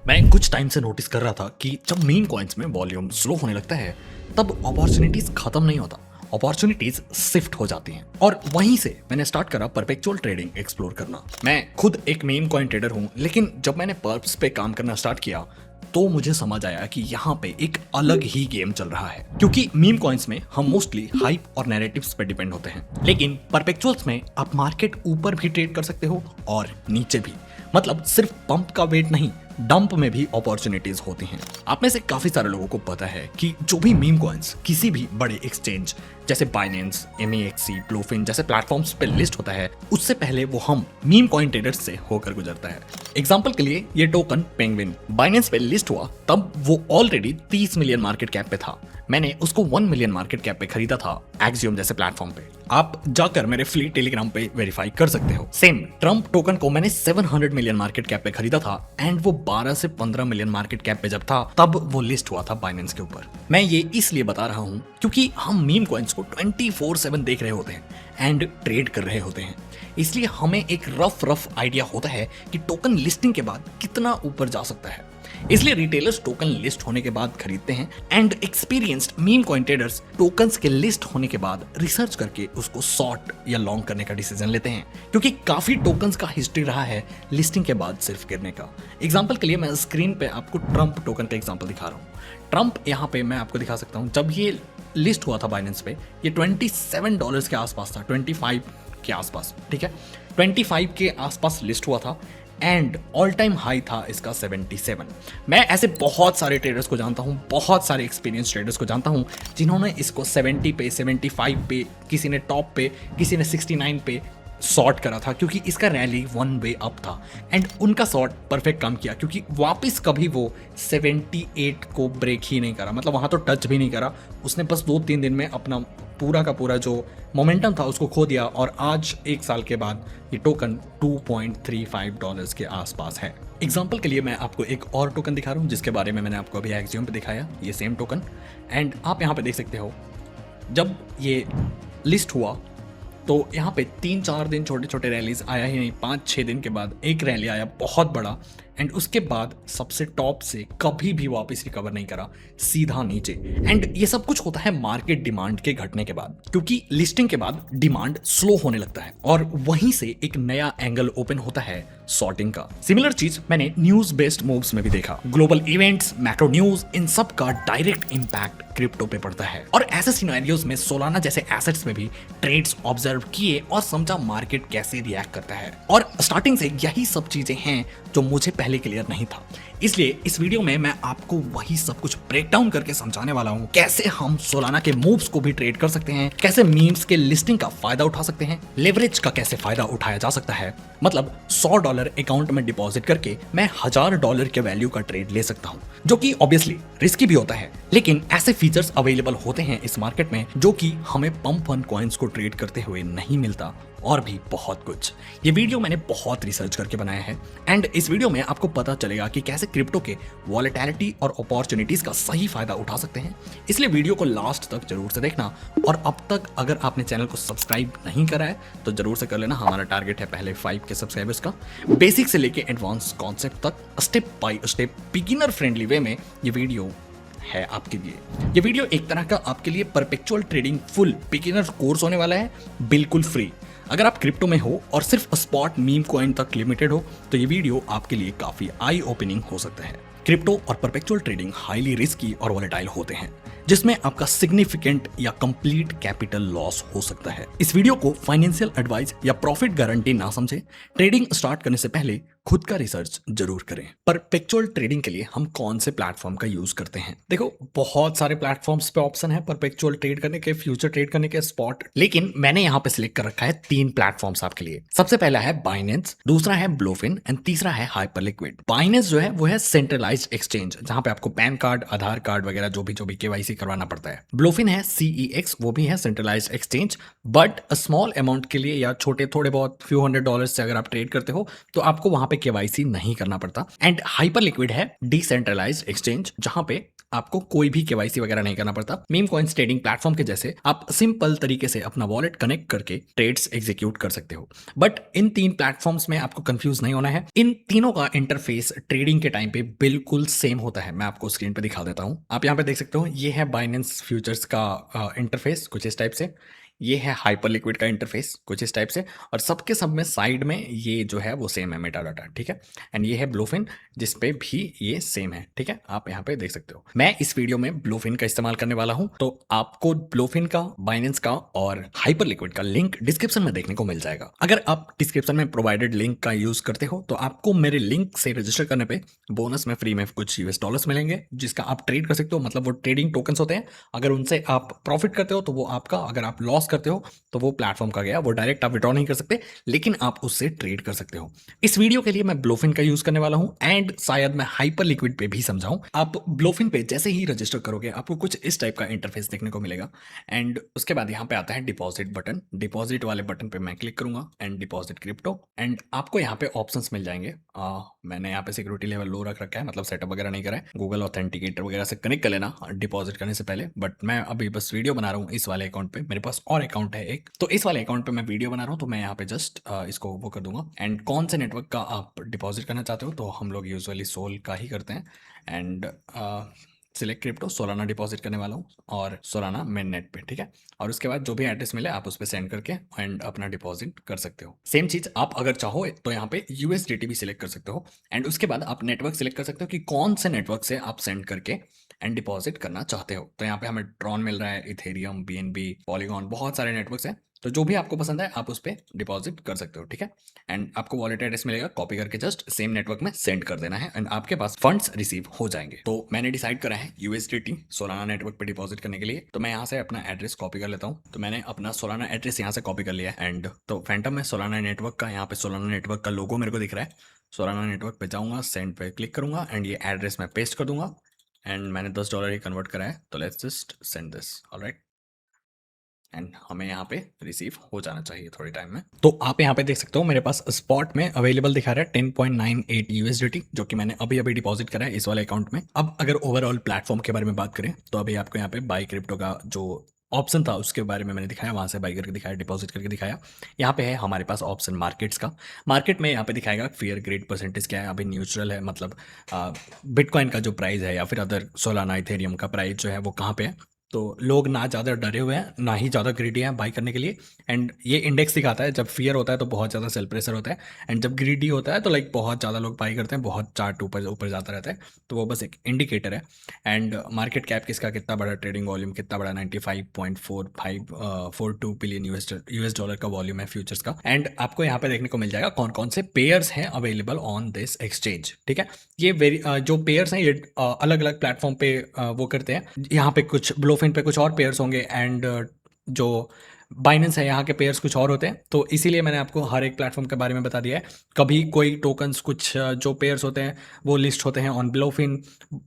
मैं कुछ टाइम से नोटिस कर रहा था कि जब मीम कॉइन्स में वॉल्यूम स्लो होने लगता है तब अपॉर्चुनिटीज खत्म नहीं होता, अपॉर्चुनिटीज शिफ्ट हो जाती हैं। और वहीं से मैंने स्टार्ट करा परपेचुअल ट्रेडिंग एक्सप्लोर करना। मैं खुद एक मीम कॉइन ट्रेडर हूं, लेकिन जब मैंने पर्प्स पे काम करना स्टार्ट किया तो मुझे समझ आया कि यहाँ पे एक अलग ही गेम चल रहा है। क्योंकि मीम कॉइन्स में हम मोस्टली हाइप और नैरेटिव्स पे डिपेंड होते हैं, लेकिन परपेचुअल्स में आप मार्केट ऊपर भी ट्रेड कर सकते हो और नीचे भी। मतलब सिर्फ पंप का वेट नहीं, डंप में भी अपॉर्चुनिटीज होती हैं। आप में से काफी सारे लोगों को पता है कि जो भी मीम कॉइन्स किसी भी बड़े एक्सचेंज जैसे बाइनेंस, MEXC, ब्लूफिन जैसे प्लेटफॉर्म्स पे लिस्ट होता है, उससे पहले वो हम मीम कॉइन ट्रेडर्स से होकर गुजरता है। एग्जांपल के लिए ये टोकन पेंगुइन बाइनेंस पे लिस्ट हुआ तब वो ऑलरेडी 30 मिलियन मार्केट कैप पे था। मैंने उसको 1 मिलियन मार्केट कैप पे खरीदा था एक्सियम जैसे प्लेटफॉर्म पे। आप जाकर मेरे फ्री टेलीग्राम पे वेरीफाई कर सकते हो। सेम ट्रम्प टोकन को मैंने 700 मिलियन मार्केट कैप पे खरीदा था एंड वो 12 से 15 मिलियन मार्केट कैप पे जब था तब वो लिस्ट हुआ था बाइनेंस के ऊपर। मैं ये इसलिए बता रहा हूँ क्योंकि हम मीम कॉइन्स को 24/7 देख रहे होते हैं एंड ट्रेड कर रहे होते हैं, इसलिए हमें एक रफ आइडिया होता है कि टोकन लिस्टिंग के बाद कितना ऊपर जा सकता है। इसलिए रिटेलर्स टोकन लिस्ट होने के बाद खरीदते हैं and experienced meme coin traders tokens के लिस्ट होने के बाद रिसर्च करके उसको शॉर्ट या लॉन्ग करने का डिसीजन लेते हैं, क्योंकि काफी टोकन्स का हिस्ट्री रहा है लिस्टिंग के बाद सिर्फ गिरने का। एग्जांपल के लिए मैं स्क्रीन पे आपको ट्रम्प टोकन का एग्जांपल दिखा रहा हूँ। ट्रम्प यहाँ पे मैं आपको दिखा सकता हूँ, जब ये लिस्ट हुआ था बाइनेंस पे ये $27 के आसपास था, 25 के आसपास, ठीक है, 25 के आसपास लिस्ट हुआ था एंड ऑल टाइम हाई था इसका 77। मैं ऐसे बहुत सारे ट्रेडर्स को जानता हूँ, बहुत सारे एक्सपीरियंस ट्रेडर्स को जानता हूँ जिन्होंने इसको 70 पे, 75 पे, किसी ने टॉप पे, किसी ने 69 पे शॉर्ट करा था, क्योंकि इसका रैली 1 वे अप था एंड उनका शॉर्ट परफेक्ट काम किया, क्योंकि वापस कभी वो 78 को ब्रेक ही नहीं करा, मतलब वहाँ तो टच भी नहीं करा उसने। बस 2-3 दिन में अपना पूरा का पूरा जो मोमेंटम था उसको खो दिया और आज 1 साल के बाद ये टोकन $2.35 के आसपास है। एग्जाम्पल के लिए मैं आपको एक और टोकन दिखा रहा हूँ जिसके बारे में मैंने आपको अभी एक्सियम पे दिखाया, ये सेम टोकन। एंड आप यहाँ पे देख सकते हो जब ये लिस्ट हुआ तो यहाँ पे 3-4 दिन छोटे छोटे रैलीज आया ही नहीं, 5-6 दिन के बाद एक रैली आया बहुत बड़ा एंड उसके बाद सबसे टॉप से कभी भी वापस रिकवर नहीं करा, सीधा नीचे। एंड ये सब कुछ होता है मार्केट डिमांड के घटने के बाद, क्योंकि लिस्टिंग के बाद डिमांड स्लो होने लगता है और वहीं से एक नया एंगल ओपन होता है शॉर्टिंग का। सिमिलर चीज मैंने न्यूज बेस्ड मूव्स में भी देखा। ग्लोबल इवेंट्स, मैक्रो न्यूज, इन सब का डायरेक्ट इंपैक्ट क्रिप्टो पे पड़ता है और ऐसे सिनेरियोज में सोलाना जैसे एसेट्स में भी ट्रेड्स ऑब्जर्व किए और समझा मार्केट कैसे रिएक्ट करता है। और स्टार्टिंग से यही सब चीजें हैं जो मुझे पहले क्लियर नहीं था, इसलिए इस वीडियो में मैं आपको वही सब कुछ ब्रेक डाउन करके समझाने वाला हूं, कैसे हम सोलाना के मूव्स को भी ट्रेड कर सकते हैं, कैसे मीम्स के लिस्टिंग का फायदा उठा सकते हैं, लेवरेज का कैसे फायदा उठाया जा सकता है। मतलब $100 अकाउंट में डिपॉजिट करके मैं $1000 के वैल्यू का ट्रेड ले सकता हूं, जो कि ऑब्वियसली रिस्की भी होता है, लेकिन ऐसे फीचर्स अवेलेबल होते हैं इस मार्केट में जो कि हमें पंप वन कॉइन्स को ट्रेड करते हुए नहीं मिलता, और भी बहुत कुछ। ये वीडियो मैंने बहुत रिसर्च करके बनाया है एंड इस वीडियो में आपको पता चलेगा कि कैसे क्रिप्टो के वॉलेटिलिटी और अपॉर्चुनिटीज का सही फायदा उठा सकते हैं। इसलिए वीडियो को लास्ट तक जरूर से देखना, और अब तक अगर आपने चैनल को सब्सक्राइब नहीं करा है तो जरूर से कर लेना। हमारा टारगेट है पहले 5 के सब्सक्राइबर्स का। बेसिक से लेके एडवांस कॉन्सेप्ट तक step by step beginner friendly way में ये वीडियो है आपके लिए। ये वीडियो एक तरह का आपके लिए perpetual trading full beginner course होने वाला है, बिल्कुल फ्री। अगर आप क्रिप्टो में हो और सिर्फ स्पॉट मीम कॉइन तक लिमिटेड हो तो ये वीडियो आपके लिए काफी आई ओपनिंग हो सकता है। क्रिप्टो और परपेचुअल ट्रेडिंग हाईली रिस्की और वोलेटाइल होते हैं, जिसमें आपका सिग्निफिकेंट या कंप्लीट कैपिटल लॉस हो सकता है। इस वीडियो को फाइनेंशियल एडवाइस या प्रॉफिट गारंटी ना समझे। ट्रेडिंग स्टार्ट करने से पहले खुद का रिसर्च जरूर करें। परपेचुअल ट्रेडिंग के लिए हम कौन से प्लेटफॉर्म का यूज करते हैं? देखो, बहुत सारे प्लेटफॉर्म्स पे ऑप्शन है परपेचुअल ट्रेड करने के, फ्यूचर ट्रेड करने के, स्पॉट, लेकिन मैंने यहाँ पे सिलेक्ट कर रखा है 3 प्लेटफॉर्म्स आपके लिए। सबसे पहला है बाइनेंस, दूसरा है ब्लूफिन एंड तीसरा है हाइपरलिक्विड। बाइनेंस जो है वो है सेंट्रलाइज्ड एक्सचेंज जहां पे आपको पैन कार्ड, आधार कार्ड वगैरह जो भी केवाईसी करवाना पड़ता है। ब्लूफिन है CEX, वो भी है centralised exchange, but small amount के लिए या छोटे थोड़े बहुत फ्यू $100 से अगर आप ट्रेड करते हो तो आपको वहां पे केवाईसी नहीं करना पड़ता। एंड हाइपर लिक्विड है डिसेंट्रलाइज्ड एक्सचेंज जहां पे आपको कोई भी केवाईसी वगैरह नहीं करना पड़ता। मीम कॉइन्स ट्रेडिंग प्लेटफॉर्म के जैसे आप सिंपल तरीके से अपना वॉलेट कनेक्ट करके ट्रेड्स एग्जीक्यूट कर सकते हो। बट इन 3 प्लेटफॉर्म्स में आपको कंफ्यूज नहीं होना है। इन तीनों का इंटरफेस ट्रेडिंग के टाइम पे बिल्कुल सेम होता है। मैं आपको स्क्रीन पे दिखा देता हूँ। आप यहाँ पे देख सकते हो, ये है बाइनेंस फ्यूचर्स का इंटरफेस कुछ इस टाइप से। ये है हाइपर लिक्विड का इंटरफेस कुछ इस टाइप से। और सबके सब में साइड में ये जो है वो सेम है मेटा डाटा, ठीक है। एंड ये है ब्लूफिन जिस पे भी ये सेम है, ठीक है। आप यहाँ पे देख सकते हो। मैं इस वीडियो में ब्लूफिन का इस्तेमाल करने वाला हूँ, तो आपको ब्लूफिन का, बाइनेंस का और हाइपर लिक्विड का लिंक डिस्क्रिप्शन में देखने को मिल जाएगा। अगर आप डिस्क्रिप्शन में प्रोवाइडेड लिंक का यूज करते हो तो आपको मेरे लिंक से रजिस्टर करने पे बोनस में फ्री में कुछ यूएस डॉलर्स मिलेंगे, जिसका आप ट्रेड कर सकते हो। मतलब वो ट्रेडिंग टोकन्स होते हैं। अगर उनसे आप प्रॉफिट करते हो तो वो आपका, अगर आप लॉस करते हो तो वो प्लेटफॉर्म का गया, वो डायरेक्ट आप विड्रॉ नहीं कर सकते, लेकिन आप उससे ट्रेड कर सकते हो। इस वीडियो के लिए मैं ब्लोफिन का यूज करने वाला हूं एंड शायद मैं हाइपर लिक्विड पे भी समझाऊं। आप ब्लोफिन पे जैसे ही रजिस्टर करोगे आपको कुछ इस टाइप का इंटरफेस देखने को मिलेगा। एंड उसके बाद यहाँ पे आता है डिपॉजिट बटन। डिपॉजिट वाले बटन पे मैं क्लिक करूंगा एंड डिपॉजिट क्रिप्टो। एंड आपको यहाँ पे ऑप्शंस मिल जाएंगे। मैंने यहाँ पे सिक्योरिटी लेवल लो रख रखा है, मतलब सेटअप वगैरह नहीं करा है। गूगल ऑथेंटिकेटर वगैरह से कनेक्ट कर लेना डिपॉजिट करने से पहले। बट मैं अभी बस वीडियो बना रहा हूँ इस वाले अकाउंट पे। मेरे पास और अकाउंट है एक, तो इस वाले अकाउंट पे मैं वीडियो बना रहा हूँ, तो मैं यहाँ पे जस्ट इसको वो कर दूंगा। एंड कौन से नेटवर्क का आप डिपॉजिट करना चाहते हो, तो हम लोग यूजुअली सोल का ही करते हैं। And select crypto, Solana deposit करने वाला हूँ और सोलाना मेन नेट पे, ठीक है। और उसके बाद जो भी एड्रेस मिले आप उस पर सेंड करके एंड अपना डिपॉजिट कर सकते हो। सेम चीज आप अगर चाहो तो यहाँ पे यूएसडीटी भी सिलेक्ट कर सकते हो। एंड उसके बाद आप नेटवर्क सिलेक्ट कर सकते हो कि कौन से नेटवर्क से आप सेंड करके एंड डिपॉजिट करना चाहते हो। तो यहाँ पे हमें ट्रॉन मिल रहा है, इथेरियम, बीएनबी, पॉलीगॉन, बहुत सारे नेटवर्क्स हैं। तो जो भी आपको पसंद है आप उस पर डिपॉजिट कर सकते हो, ठीक है। एंड आपको वॉलेट एड्रेस मिलेगा, कॉपी करके जस्ट सेम नेटवर्क में सेंड कर देना है एंड आपके पास फंड्स रिसीव हो जाएंगे। तो मैंने डिसाइड करा है यूएसडीटी सोलाना नेटवर्क पे डिपॉजिट करने के लिए। तो मैं यहाँ से अपना एड्रेस कॉपी कर लेता हूँ। तो मैंने अपना सोलाना एड्रेस यहाँ से कॉपी कर लिया है। एंड तो फैंटम में सोलाना नेटवर्क का, यहाँ पे सोलाना नेटवर्क का लोगो मेरे को दिख रहा है। सोलाना नेटवर्क पे जाऊँगा, सेंड पे क्लिक करूँगा एंड ये एड्रेस मैं पेस्ट कर दूंगा। एंड मैंने $10 ही कन्वर्ट करा है, तो let's just send this, alright. And हमें यहाँ पे रिसीव हो जाना चाहिए थोड़ी टाइम में। तो आप यहाँ पे देख सकते हो मेरे पास स्पॉट में अवेलेबल दिखा रहा है 10.98 यूएसडीटी, जो कि मैंने अभी अभी डिपॉजिट करा है इस वाले अकाउंट में। अब अगर ओवरऑल प्लेटफॉर्म के बारे में बात करें तो अभी आपको यहाँ पे बाई क्रिप्टो का जो ऑप्शन था उसके बारे में मैंने दिखाया, वहां से बाई करके दिखाया, डिपॉजिट करके दिखाया। यहाँ पे है हमारे पास ऑप्शन मार्केट्स का। मार्केट में यहाँ पे दिखाएगा फेयर ग्रेड परसेंटेज क्या है, अभी न्यूट्रल है, मतलब बिटकॉइन का जो प्राइस है या फिर अदर सोलाना इथेरियम का प्राइस जो है वो कहाँ पे है। तो लोग ना ज़्यादा डरे हुए हैं ना ही ज़्यादा ग्रीडी हैं बाई करने के लिए। एंड ये इंडेक्स दिखाता है, जब फियर होता है तो बहुत ज़्यादा सेल प्रेशर होता है, एंड जब ग्रीडी होता है तो लाइक बहुत ज़्यादा लोग बाई करते हैं, बहुत चार्ट ऊपर ऊपर जाता रहता है। तो वो बस एक इंडिकेटर है। एंड मार्केट कैप किसका कितना बड़ा, ट्रेडिंग वॉल्यूम कितना बड़ा, 95.4542 बिलियन यूएस डॉलर का वॉल्यूम है फ्यूचर्स का। एंड आपको यहाँ पे देखने को मिल जाएगा कौन कौन से पेयर्स हैं अवेलेबल ऑन दिस एक्सचेंज, ठीक है। ये जो पेयर्स हैं ये अलग अलग प्लेटफॉर्म पे वो करते हैं। यहाँ पे कुछ ब्लोफिन पे कुछ और पेयर्स होंगे एंड जो बाइनेंस है यहाँ के पेयर्स कुछ और होते हैं। तो इसीलिए मैंने आपको हर एक प्लेटफॉर्म के बारे में बता दिया है। कभी कोई टोकन्स कुछ जो पेयर्स होते हैं वो लिस्ट होते हैं ऑन ब्लोफिन,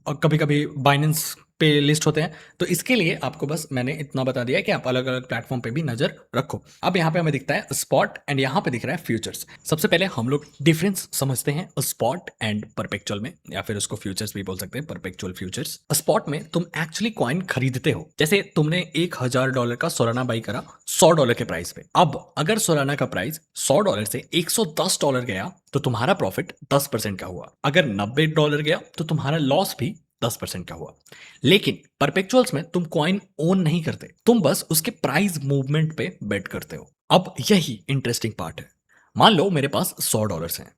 और कभी कभी बाइनेंस पे लिस्ट होते हैं। तो इसके लिए आपको बस मैंने इतना बता दिया है कि आप अलग अलग प्लेटफॉर्म पे भी नजर रखो। अब यहाँ पे हमें दिखता है स्पॉट एंड यहाँ पे दिख रहा है फ्यूचर्स। सबसे पहले हम लोग डिफरेंस समझते हैं स्पॉट एंड परपेचुअल में, या फिर उसको फ्यूचर्स भी बोल सकते हैं, परपेचुअल फ्यूचर्स। स्पॉट में तुम एक्चुअली कॉइन खरीदते हो, जैसे तुमने $1000 का सोलाना बाई करा $100 के प्राइस पे। अब अगर सोलाना का प्राइस $100 से $110 गया तो तुम्हारा प्रॉफिट 10% का हुआ। अगर $90 गया तो तुम्हारा लॉस भी 10% का हुआ। लेकिन परपेचुअल्स में तुम कॉइन ओन नहीं करते, तुम बस उसके प्राइस मूवमेंट पे बेट करते हो। अब यही इंटरेस्टिंग पार्ट है। मान लो मेरे पास $100 हैं,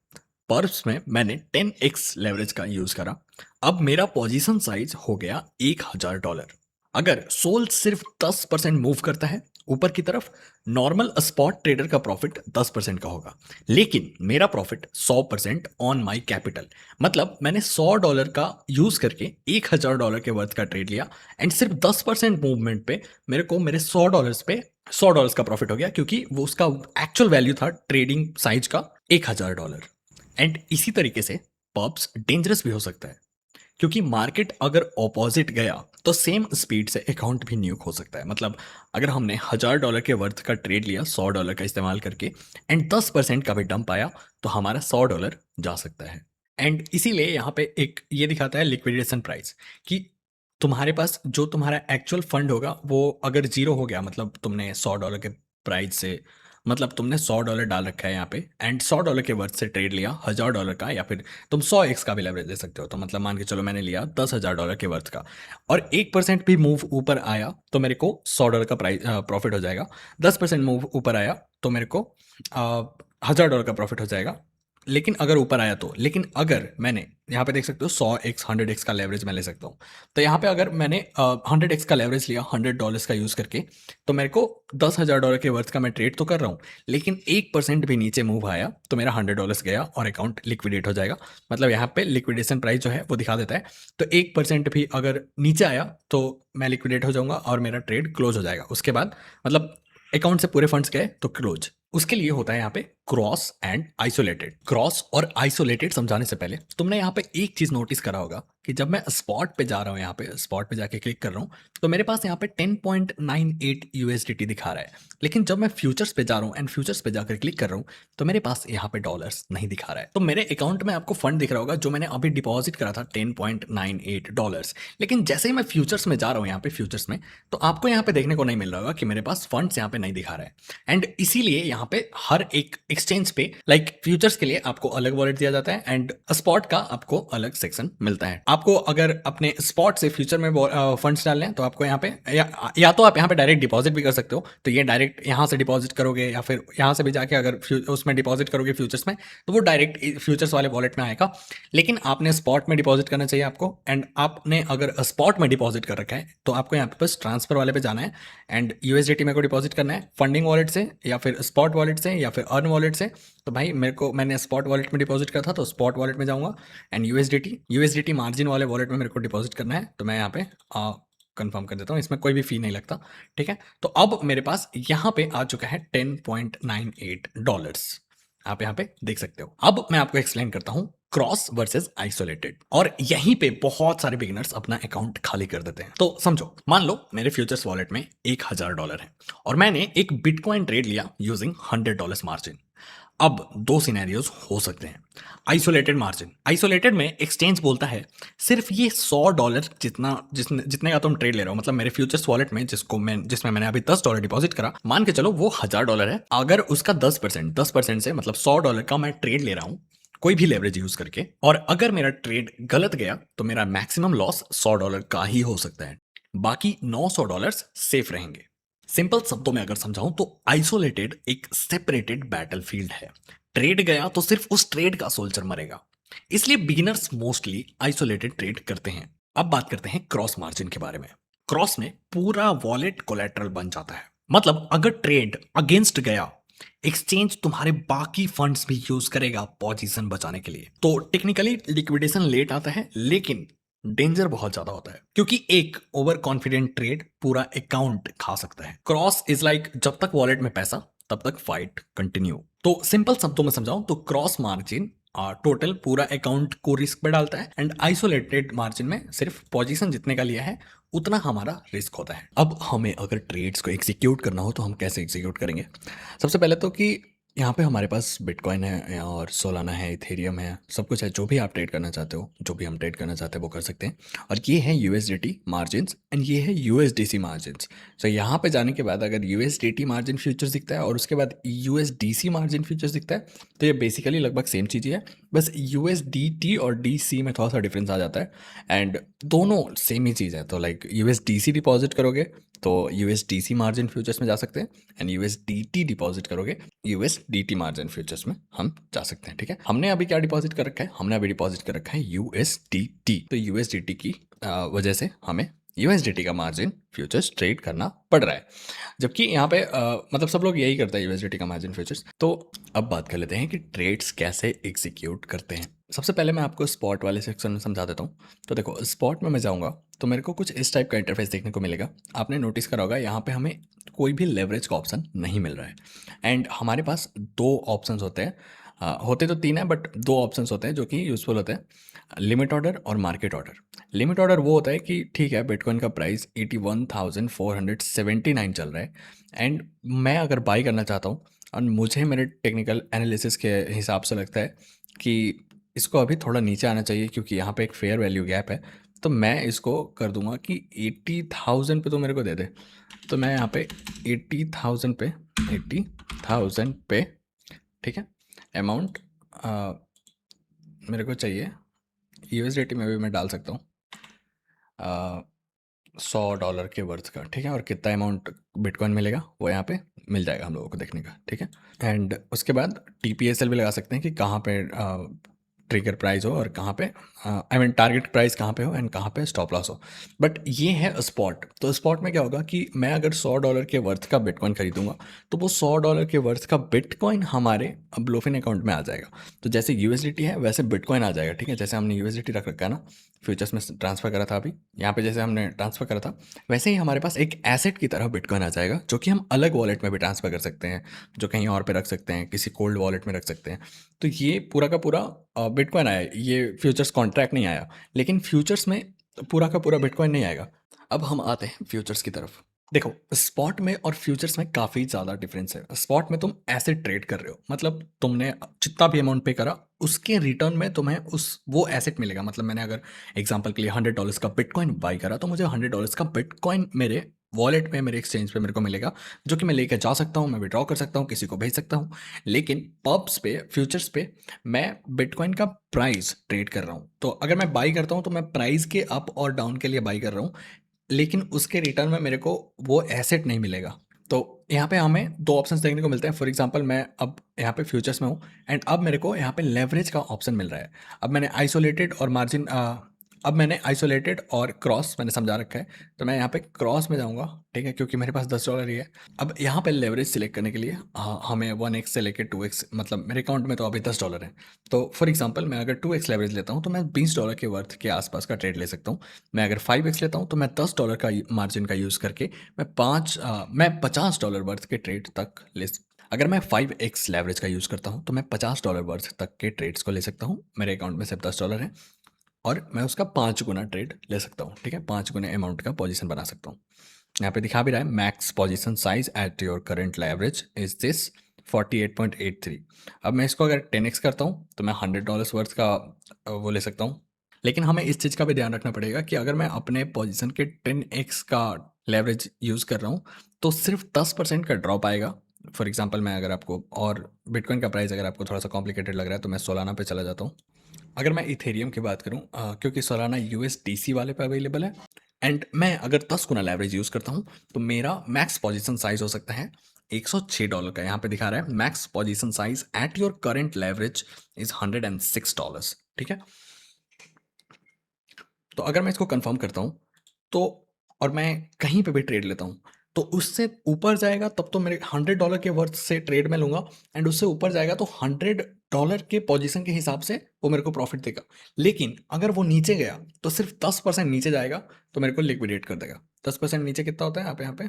पर्स में मैंने 10x लेवरेज का यूज करा। अब मेरा पोजीशन साइज हो गया $1000। अगर सोल सिर्फ 10% मूव करता है ऊपर की तरफ, नॉर्मल स्पॉट ट्रेडर का प्रॉफिट 10% का होगा, लेकिन मेरा प्रॉफिट 100% ऑन माई कैपिटल। मतलब मैंने $100 का यूज करके $1000 के वर्थ का ट्रेड लिया एंड सिर्फ 10% मूवमेंट पे मेरे को मेरे $100 पे $100 का प्रॉफिट हो गया, क्योंकि वो उसका एक्चुअल वैल्यू था ट्रेडिंग साइज का $1000। एंड इसी तरीके से पब्स डेंजरस भी हो सकता है, क्योंकि मार्केट अगर ऑपोजिट गया तो सेम स्पीड से अकाउंट भी न्यूक हो सकता है। मतलब अगर हमने $1000 के वर्थ का ट्रेड लिया $100 का इस्तेमाल करके एंड 10% का भी डंप आया तो हमारा $100 जा सकता है। एंड इसीलिए यहाँ पे एक ये दिखाता है लिक्विडेशन प्राइस, कि तुम्हारे पास जो तुम्हारा एक्चुअल फंड होगा वो अगर जीरो हो गया, मतलब तुमने $100 के प्राइस से, मतलब तुमने $100 डाल रखा है यहाँ पे एंड $100 के वर्थ से ट्रेड लिया $1000 का, या फिर तुम 100x का भी लेवरेज ले सकते हो। तो मतलब मान के चलो मैंने लिया $10,000 के वर्थ का, और 1% भी मूव ऊपर आया तो मेरे को $100 का प्राइस प्रॉफिट हो जाएगा। 10% मूव ऊपर आया तो मेरे को $1000 का प्रॉफिट हो जाएगा। लेकिन अगर ऊपर आया तो, लेकिन अगर मैंने यहाँ पे देख सकते हो 100x 100x का लेवरेज मैं ले सकता हूँ। तो यहाँ पे अगर मैंने 100x का लेवरेज लिया $100 का यूज़ करके, तो मेरे को $10,000 के वर्थ का मैं ट्रेड तो कर रहा हूँ, लेकिन 1% भी नीचे मूव आया तो मेरा $100 गया और अकाउंट लिक्विडेट हो जाएगा। मतलब यहाँ पे लिक्विडेशन प्राइस जो है वो दिखा देता है। तो 1% भी अगर नीचे आया तो मैं लिक्विडेट हो जाऊंगा और मेरा ट्रेड क्लोज हो जाएगा। उसके बाद मतलब अकाउंट से पूरे फंड्स गए तो क्लोज। उसके लिए होता है यहाँ पे क्रॉस एंड आइसोलेटेड। क्रॉस और आइसोलेटेड समझाने से पहले तुमने यहाँ पे एक चीज नोटिस करा होगा कि जब मैं स्पॉट पे जा रहा हूँ, यहाँ पे स्पॉट पे जाके क्लिक कर रहा हूँ, तो मेरे पास यहाँ पे 10.98 यूएसडीटी दिखा रहा है। लेकिन जब मैं फ्यूचर्स पे जा रहा हूँ एंड फ्यूचर्स पे जाकर क्लिक कर रहा हूँ तो मेरे पास यहाँ पे डॉलर्स नहीं दिखा रहा है। तो मेरे अकाउंट में आपको फंड दिख रहा होगा जो मैंने अभी डिपॉजिट करा था $10.98। लेकिन जैसे ही मैं फ्यूचर्स में जा रहा हूँ, यहाँ पे फ्यूचर्स में, तो आपको यहाँ पे देखने को नहीं मिल रहा होगा कि मेरे पास फंड्स यहाँ पे नहीं दिखा रहा है। एंड इसीलिए यहाँ पे हर एक एक्सचेंज पे लाइक फ्यूचर्स के लिए आपको अलग वॉलेट दिया जाता है एंड स्पॉट का आपको अलग सेक्शन मिलता है। आपको अगर अपने स्पॉट से फ्यूचर में फंड्स डालने हैं तो आपको यहाँ पे या तो आप यहाँ पे डायरेक्ट डिपॉजिट भी कर सकते हो, तो ये डायरेक्ट यहाँ से डिपॉजिट करोगे, या फिर यहाँ से भी जाके अगर उसमें डिपॉजिट करोगे फ्यूचर्स में, तो वो डायरेक्ट फ्यूचर्स वाले वॉलेट में आएगा। लेकिन आपने स्पॉट में डिपॉजिट करना चाहिए आपको, एंड आपने अगर स्पॉट में डिपॉजिट कर रखा है तो आपको यहाँ पे बस ट्रांसफर वाले पे जाना है एंड यूएसडीटी में को डिपॉजिट करना है फंडिंग वॉलेट से या फिर स्पॉट वॉलेट से या फिर अर्न वॉलेट से। तो भाई मैंने स्पॉट वॉलेट में डिपॉजिट करा था तो स्पॉट वॉलेट में जाऊंगा एंड यूएसडीटी मार्जिन वाले वॉलेट में मेरे को डिपॉजिट करना है, तो मैं यहाँ पे कंफर्म कर देता हूँ, इसमें कोई भी फी नहीं लगता। ठीक है, तो अब मेरे पास यहाँ पे आ चुका है $10.98। आप यहाँ पे देख सकते हो। अब मैं आपको एक्सप्लेन करता हूँ क्रॉस वर्सेस आइसोलेटेड, और यहीं पे बहुत सारे बिगिनर्स अपना अकाउंट खाली कर देते हैं। तो समझो, मान लो मेरे फ्यूचर्स वॉलेट में $1000 है और मैंने एक बिटकॉइन ट्रेड लिया यूजिंग $100 मार्जिन। अब दो सिनेरियोज हो सकते हैं। आइसोलेटेड मार्जिन, आइसोलेटेड में एक्सचेंज बोलता है सिर्फ ये $100 जितने का तुम ट्रेड ले रहे हो, मतलब मेरे फ्यूचर्स वॉलेट में जिसमें मैंने अभी $10 डिपॉजिट करा, मान के चलो वो $1000 है। अगर उसका 10% से मतलब $100 का मैं ट्रेड ले रहा हूं कोई भी लेवरेज यूज करके, और अगर मेरा ट्रेड गलत गया तो मेरा मैक्सिमम लॉस $100 का ही हो सकता है, बाकी $900 सेफ रहेंगे। सिंपल शब्दों में अगर समझाऊं तो आइसोलेटेड एक सेपरेटेड बैटलफील्ड है। ट्रेड गया तो सिर्फ उस ट्रेड का सोल्जर मरेगा, इसलिए बिगिनर्स मोस्टली आइसोलेटेड ट्रेड करते हैं। अब बात करते हैं क्रॉस मार्जिन के बारे में। क्रॉस में पूरा वॉलेट कोलेटरल बन जाता है, मतलब अगर ट्रेड अगेंस्ट गया, एक्सचेंज तुम्हारे बाकी फंड्स भी यूज करेगा पोजीशन बचाने के लिए। तो टेक्निकली लिक्विडेशन लेट आता है, लेकिन डेंजर बहुत ज्यादा होता है, क्योंकि एक ओवर कॉन्फिडेंट ट्रेड पूरा अकाउंट खा सकता है। क्रॉस इज लाइक जब तक वॉलेट में पैसा तब तक फाइट कंटिन्यू। तो सिंपल शब्दों में समझाऊं तो क्रॉस मार्जिन टोटल पूरा अकाउंट को रिस्क पे डालता है एंड आइसोलेटेड मार्जिन में सिर्फ पोजीशन जितने का लिया है उतना हमारा रिस्क होता है। अब हमें अगर ट्रेड्स को एग्जीक्यूट करना हो तो हम कैसे एग्जीक्यूट करेंगे? सबसे पहले तो कि यहाँ पे हमारे पास बिटकॉइन है और सोलाना है, इथेरियम है, सब कुछ है। जो भी आप ट्रेड करना चाहते हो, जो भी हम ट्रेड करना चाहते हैं वो कर सकते हैं। और ये है यूएसडीटी मार्जिन्स एंड ये है यूएसडीसी मार्जिन्स। तो यहाँ पे जाने के बाद अगर यूएसडीटी मार्जिन फ्यूचर्स दिखता है और उसके बाद यूएसडीसी मार्जिन फ्यूचर्स दिखता है तो ये बेसिकली लगभग सेम चीज़ ही है, बस यूएसडीटी और डीसी में थोड़ा सा डिफरेंस आ जाता है एंड दोनों सेम ही चीज़ है। तो लाइक यूएसडीसी डिपॉजिट करोगे तो यूएसडीसी मार्जिन फ्यूचर्स में जा सकते हैं एंड यूएसडीटी डिपॉजिट करोगे यूएसडीटी मार्जिन फ्यूचर्स में हम जा सकते हैं। ठीक है, हमने अभी क्या डिपॉजिट कर रखा है? हमने अभी डिपॉजिट कर रखा है यूएसडीटी। तो यूएसडीटी की वजह से हमें यूएसडीटी का मार्जिन फ्यूचर्स ट्रेड करना पड़ रहा है, जबकि यहाँ पे मतलब सब लोग यही करते हैं यूएसडीटी का मार्जिन फ्यूचर्स। तो अब बात कर लेते हैं कि ट्रेड्स कैसे एग्जीक्यूट करते हैं। सबसे पहले मैं आपको स्पॉट वाले सेक्शन में समझा देता हूँ। तो देखो, स्पॉट में मैं जाऊँगा तो मेरे को कुछ इस टाइप का इंटरफेस देखने को मिलेगा। आपने नोटिस करा होगा यहाँ पे हमें कोई भी लेवरेज का ऑप्शन नहीं मिल रहा है एंड हमारे पास दो ऑप्शंस होते हैं, होते तो तीन है बट दो ऑप्शंस होते हैं जो कि यूज़फुल होते हैं, लिमिट ऑर्डर और मार्केट ऑर्डर। लिमिट ऑर्डर वो होता है कि ठीक है, बिटकॉइन का प्राइस 81,479 चल रहा है एंड मैं अगर बाई करना चाहता हूँ और मुझे मेरे टेक्निकल एनालिसिस के हिसाब से लगता है कि इसको अभी थोड़ा नीचे आना चाहिए क्योंकि यहाँ पे एक फेयर वैल्यू गैप है, तो मैं इसको कर दूंगा कि 80,000 पे तो मेरे को दे दे। तो मैं यहाँ पे 80,000 पे 80,000 पे, ठीक है, अमाउंट मेरे को चाहिए। यूएसडीटी में भी मैं डाल सकता हूँ $100 के वर्थ का, ठीक है, और कितना अमाउंट बिटकॉइन मिलेगा वो यहाँ पे मिल जाएगा हम लोगों को देखने का, ठीक है। एंड उसके बाद टीपीएसएल भी लगा सकते हैं कि कहाँ पे ट्रिगर प्राइस हो और कहाँ पे आई मीन टारगेट प्राइस कहाँ पे हो एंड कहाँ पे स्टॉप लॉस हो। बट ये है स्पॉट। तो स्पॉट में क्या होगा कि मैं अगर $100 के वर्थ का बिटकॉइन खरीदूंगा तो वो $100 के वर्थ का बिटकॉइन हमारे ब्लोफिन अकाउंट में आ जाएगा। तो जैसे यूएसडीटी है वैसे बिटकॉइन आ जाएगा, ठीक है। जैसे हमने यूएसडीटी रख रखा है ना, फ्यूचर्स में ट्रांसफर करा था अभी, यहाँ पे जैसे हमने ट्रांसफर करा था वैसे ही हमारे पास एक एसेट की तरह बिटकॉइन आ जाएगा, जो कि हम अलग वॉलेट में भी ट्रांसफर कर सकते हैं, जो कहीं और पे रख सकते हैं, किसी कोल्ड वॉलेट में रख सकते हैं। तो ये पूरा का पूरा बिटकॉइन आया, ये फ्यूचर्स कॉन्ट्रैक्ट नहीं आया। लेकिन फ्यूचर्स में पूरा का पूरा बिटकॉइन नहीं आएगा। अब हम आते हैं फ्यूचर्स की तरफ। देखो, स्पॉट में और फ्यूचर्स में काफ़ी ज़्यादा डिफरेंस है। स्पॉट में तुम ऐसे ट्रेड कर रहे हो, मतलब तुमने जितना भी अमाउंट पे करा उसके रिटर्न में तुम्हें उस वो एसेट मिलेगा। मतलब मैंने अगर एग्जांपल के लिए $100 का बिटकॉइन बाई करा तो मुझे $100 का बिटकॉइन मेरे वॉलेट में, मेरे एक्सचेंज पे मेरे को मिलेगा, जो कि मैं लेकर जा सकता हूँ, मैं विड्रॉ कर सकता हूँ, किसी को भेज सकता हूँ। लेकिन पब्स पे, फ्यूचर्स पे मैं बिटकॉइन का प्राइस ट्रेड कर रहा हूँ। तो अगर मैं बाई करता हूँ तो मैं प्राइस के अप और डाउन के लिए बाई कर रहा हूँ, लेकिन उसके रिटर्न में मेरे को वो एसेट नहीं मिलेगा। तो यहाँ पे हमें दो ऑप्शंस देखने को मिलते हैं। फॉर एग्जांपल मैं अब यहाँ पे फ्यूचर्स में हूँ एंड अब मेरे को यहाँ पे लेवरेज का ऑप्शन मिल रहा है। अब मैंने आइसोलेटेड और मार्जिन अब मैंने आइसोलेटेड और क्रॉस मैंने समझा रखा है। तो मैं यहाँ पे क्रॉस में जाऊँगा, ठीक है, क्योंकि मेरे पास $10 ही है। अब यहाँ पे लेवरेज सिलेक्ट करने के लिए हमें 1x से लेकर 2x, मतलब मेरे अकाउंट में तो अभी $10 है। तो फॉर एग्जांपल मैं अगर 2x लेवरेज लेता हूँ तो मैं $20 के वर्थ के आसपास का ट्रेड ले सकता हूँ। मैं अगर 5x लेता हूँ तो मैं $10 का मार्जिन का यूज़ करके मैं $50 वर्थ के ट्रेड तक अगर मैं 5x लेवरेज का यूज़ करता हूँ तो मैं $50 वर्थ तक के ट्रेड्स को ले सकता हूँ। मेरे अकाउंट में सिर्फ $10 है और मैं उसका 5 गुना ट्रेड ले सकता हूँ, ठीक है, 5 गुना अमाउंट का पोजीशन बना सकता हूँ। यहाँ पे दिखा भी रहा है max position size at your current leverage is this 48.83। अब मैं इसको अगर 10x करता हूँ तो मैं $100 वर्थ का वो ले सकता हूँ। लेकिन हमें इस चीज़ का भी ध्यान रखना पड़ेगा कि अगर मैं अपने पोजीशन के 10x का लेवरेज यूज़ कर रहा हूँ तो सिर्फ 10% का ड्रॉप आएगा। फॉर एग्जांपल मैं अगर आपको, और बिटकॉइन का प्राइस अगर आपको थोड़ा सा कॉम्प्लिकेटेड लग रहा है तो मैं सोलाना पे चला जाता हूँ। अगर मैं इथेरियम की बात करूँ, क्योंकि सोलाना यूएसडीसी वाले पे अवेलेबल है एंड मैं अगर 10 गुना लेवरेज यूज़ करता हूँ तो मेरा मैक्स पोजीशन साइज हो सकता है $106 का। यहाँ पे दिखा रहा है max position size at your current leverage is $106, ठीक है। तो अगर मैं इसको कंफर्म करता हूँ तो, और मैं कहीं पे भी ट्रेड लेता हूँ तो उससे ऊपर जाएगा तब तो मेरे $100 के वर्थ से ट्रेड में लूँगा एंड उससे ऊपर जाएगा तो $100 के पोजीशन के हिसाब से वो मेरे को प्रॉफिट देगा। लेकिन अगर वो नीचे गया तो सिर्फ 10% नीचे जाएगा तो मेरे को लिक्विडेट कर देगा। 10% नीचे कितना होता है यहाँ पे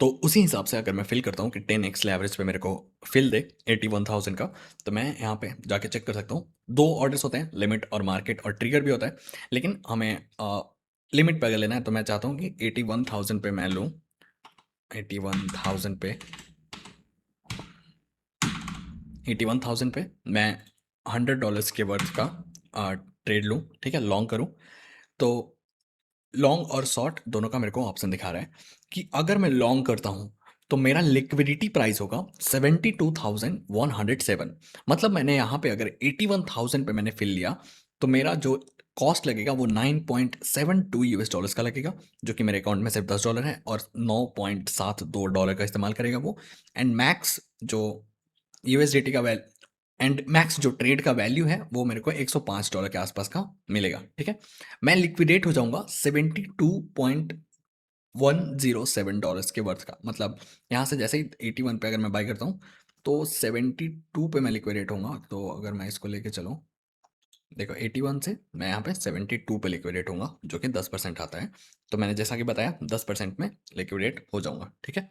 तो उसी हिसाब से अगर मैं फिल करता हूँ कि 10x एवरेज पे मेरे को फिल दे 81,000 का, तो मैं यहाँ पे जाके चेक कर सकता हूँ। दो ऑर्डर्स होते हैं, लिमिट और मार्केट, और ट्रिगर भी होता है। लेकिन हमें लिमिट पे अगर लेना है तो मैं चाहता हूँ कि 81,000 पे मैं लूँ, 81,000 पे 81,000 पे मैं $100 के वर्थ का ट्रेड लूँ, ठीक है, लॉन्ग करूँ। तो लॉन्ग और शॉर्ट दोनों का मेरे को ऑप्शन दिखा रहा है कि अगर मैं लॉन्ग करता हूँ तो मेरा लिक्विडिटी प्राइस होगा 72,107। मतलब मैंने यहाँ पे अगर 81,000 पे मैंने फिल लिया तो मेरा जो कॉस्ट लगेगा वो $9.72 का लगेगा, जो कि मेरे अकाउंट में सिर्फ $10 है और $9.72 का इस्तेमाल करेगा वो। एंड मैक्स जो यूएसडीटी का एंड मैक्स जो ट्रेड का वैल्यू है वो मेरे को $105 के आसपास का मिलेगा, ठीक है। मैं लिक्विडेट हो जाऊंगा $72.107 के वर्थ का। मतलब यहाँ से जैसे ही 81 पे अगर मैं बाई करता हूँ तो 72 पे मैं लिक्विडेट होऊंगा। तो अगर मैं इसको लेके चलूँ, देखो 81 से मैं यहाँ पे 72 पे लिक्विडेट होऊंगा, जो कि 10% आता है। तो मैंने जैसा कि बताया 10% में लिक्विडेट हो जाऊंगा, ठीक है।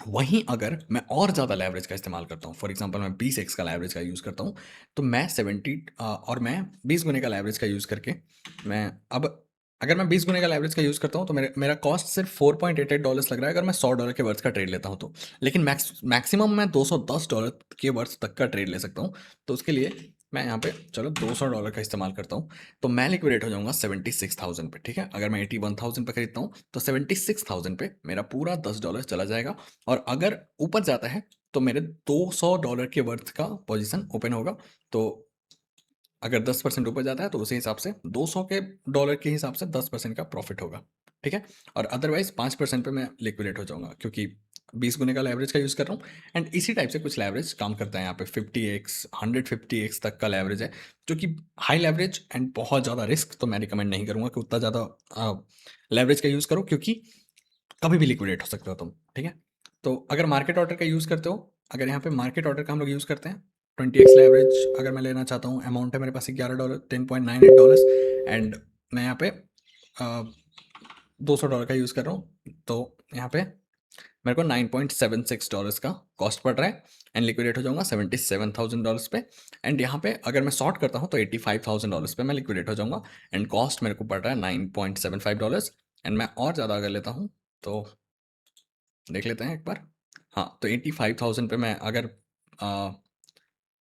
वहीं अगर मैं और ज़्यादा लेवरेज का इस्तेमाल करता हूँ, फॉर एग्जांपल मैं 20x का लेवरेज का यूज़ करता हूँ, तो मैं 70 और मैं 20 गुने का लेवरेज का यूज़ करके मैं अब अगर मैं 20 गुने का लेवरेज का यूज़ करता हूँ तो मेरा कॉस्ट सिर्फ $4.88 लग रहा है अगर मैं $100 के वर्थ का ट्रेड लेता हूँ तो। लेकिन मैक्सिमम मैं $210 के वर्थ तक का ट्रेड ले सकता हूँ। तो उसके लिए मैं यहाँ पे चलो $200 का इस्तेमाल करता हूँ, तो मैं लिक्विडेट हो जाऊँगा 76,000 पे, ठीक है? अगर मैं 81,000 पे खरीदता हूँ, तो 76,000 पे मेरा पूरा $10 चला जाएगा और अगर ऊपर जाता है, तो मेरे $200 के वर्थ का पोज़ीशन ओपन होगा। तो अगर 10% ऊपर जाता है, तो उसी हिसाब से 200 के डॉलर के हिसाब से 10% का प्रॉफ़िट होगा, ठीक है? और अदरवाइज़ 5% पे मैं लिक्विडेट हो जाऊँगा क्योंकि 20 गुने का लेवरेज का यूज़ कर रहा हूँ एंड इसी टाइप से कुछ लेवरेज काम करता है यहाँ पे 50x, 150x तक का लेवरेज है, जो कि हाई लेवरेज एंड बहुत ज़्यादा रिस्क तो मैं रिकमेंड नहीं करूँगा कि उतना ज़्यादा लेवरेज का यूज़ करो क्योंकि कभी भी लिक्विडेट हो सकते हो तुम, ठीक है? तो अगर मार्केट ऑर्डर का यूज़ करते हो, अगर यहाँ पे मार्केट ऑर्डर का हम लोग यूज़ करते हैं, 20x लेवरेज अगर मैं लेना चाहता हूँ, अमाउंट है मेरे पास $11, $10.98 एंड मैं यहाँ पे $200 का यूज़ कर रहा हूँ, तो यहाँ पे मेरे को $9.76 का कॉस्ट पड़ रहा है एंड लिक्विडेट हो जाऊँगा $77,000 पे एंड यहाँ पे अगर मैं सॉर्ट करता हूँ तो $85,000 पे मैं लिक्विडेट हो जाऊँगा एंड कॉस्ट मेरे को पड़ रहा है $9.75 एंड मैं और ज़्यादा अगर लेता हूँ तो देख लेते हैं एक बार। हाँ, तो 85,000 पे मैं अगर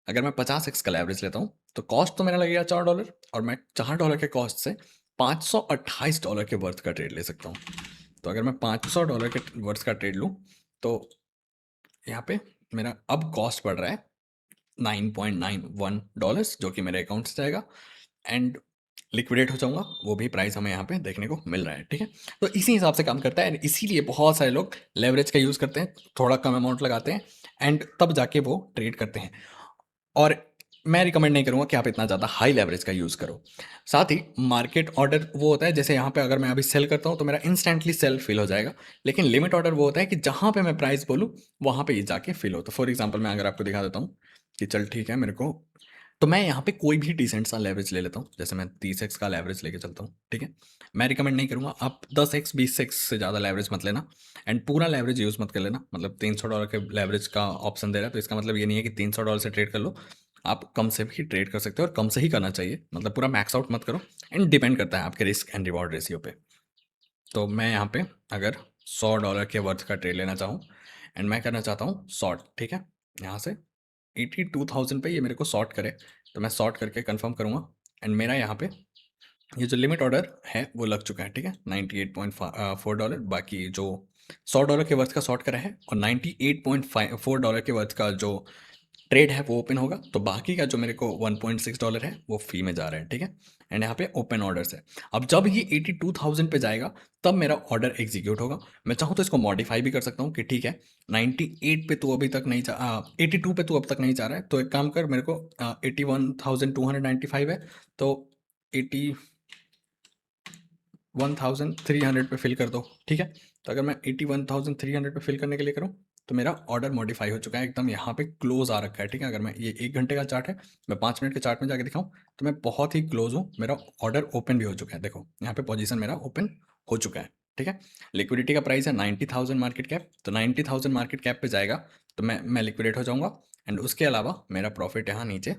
मैं 50x का एवरेज लेता हूँ, तो कॉस्ट तो मेरा लगेगा $4 और मैं $4 के कॉस्ट से $528 के वर्थ का ट्रेड ले सकता हूँ। तो अगर मैं $500 के वर्थ का ट्रेड लूँ, तो यहाँ पे मेरा अब कॉस्ट पड़ रहा है $9.91 जो कि मेरे अकाउंट से जाएगा एंड लिक्विडेट हो जाऊँगा, वो भी प्राइस हमें यहाँ पे देखने को मिल रहा है, ठीक है? तो इसी हिसाब से काम करता है एंड इसीलिए बहुत सारे लोग लेवरेज का यूज़ करते हैं, थोड़ा कम अमाउंट लगाते हैं एंड तब जाके वो ट्रेड करते हैं और मैं रिकमेंड नहीं करूँगा कि आप इतना ज़्यादा हाई लेवरेज का यूज़ करो। साथ ही मार्केट ऑर्डर वो होता है जैसे यहाँ पे अगर मैं अभी सेल करता हूँ तो मेरा इंस्टेंटली सेल फिल हो जाएगा, लेकिन लिमिट ऑर्डर वो होता है कि जहाँ पे मैं प्राइस बोलूँ, वहाँ पे ये जाके फिल हो। तो फॉर एग्ज़ाम्पल मैं अगर आपको दिखा देता हूँ कि चल ठीक है मेरे को तो मैं यहाँ पे कोई भी डिसेंट सा लेवरेज ले लेता हूँ, जैसे मैं 30x का लेवरेज लेके चलता हूँ, ठीक है? मैं रिकमेंड नहीं करूँगा आप 10x, 20x से ज़्यादा लेवरेज मत लेना एंड पूरा लेवरेज यूज़ मत कर लेना। मतलब $300 के लेवरेज का ऑप्शन दे रहा है, तो इसका मतलब ये नहीं है कि $300 से ट्रेड कर लो। आप कम से भी ट्रेड कर सकते हो और कम से ही करना चाहिए, मतलब पूरा मैक्स आउट मत करो एंड डिपेंड करता है आपके रिस्क एंड रिवॉर्ड रेशियो पे। तो मैं यहाँ पे अगर $100 के वर्थ का ट्रेड लेना चाहूँ एंड मैं करना चाहता हूँ शॉर्ट, ठीक है? यहाँ से 82,000 पे ये मेरे को सॉर्ट करे, तो मैं सॉर्ट करके कंफर्म करूँगा एंड मेरा यहाँ पे ये जो लिमिट ऑर्डर है वो लग चुका है, ठीक है? $98.4 बाकी जो $100 के वर्थ का सॉर्ट करा है और $98.4 के वर्थ का जो ट्रेड है वो ओपन होगा, तो बाकी का जो मेरे को $1.6 है वो फी में जा रहा है, ठीक है? एंड यहाँ पे ओपन ऑर्डर्स है। अब जब ये 82,000 पे जाएगा तब मेरा ऑर्डर एग्जीक्यूट होगा। मैं चाहूँ तो इसको मॉडिफाई भी कर सकता हूँ कि ठीक है 98 पे तू अभी तक नहीं 82 पे तू अब तक नहीं जा रहा है, तो एक काम कर मेरे को 81,295 है, तो 81,300 पे फिल कर दो, ठीक है? तो अगर मैं 81,300 पे फिल करने के लिए करूँ, तो मेरा ऑर्डर मॉडिफाई हो चुका है, एकदम यहाँ पे क्लोज आ रखा है, ठीक है? अगर मैं ये 1 घंटे का चार्ट है, मैं 5 मिनट के चार्ट में जाके दिखाऊँ, तो मैं बहुत ही क्लोज हूँ, मेरा ऑर्डर ओपन भी हो चुका है, देखो यहाँ पे पोजीशन मेरा ओपन हो चुका है, ठीक है? लिक्विडिटी का प्राइस है 90,000 मार्केट कैप, तो 90,000 मार्केट कैप पे जाएगा, तो मैं लिक्विडेट हो जाऊँगा एंड उसके अलावा मेरा प्रॉफिट यहाँ नीचे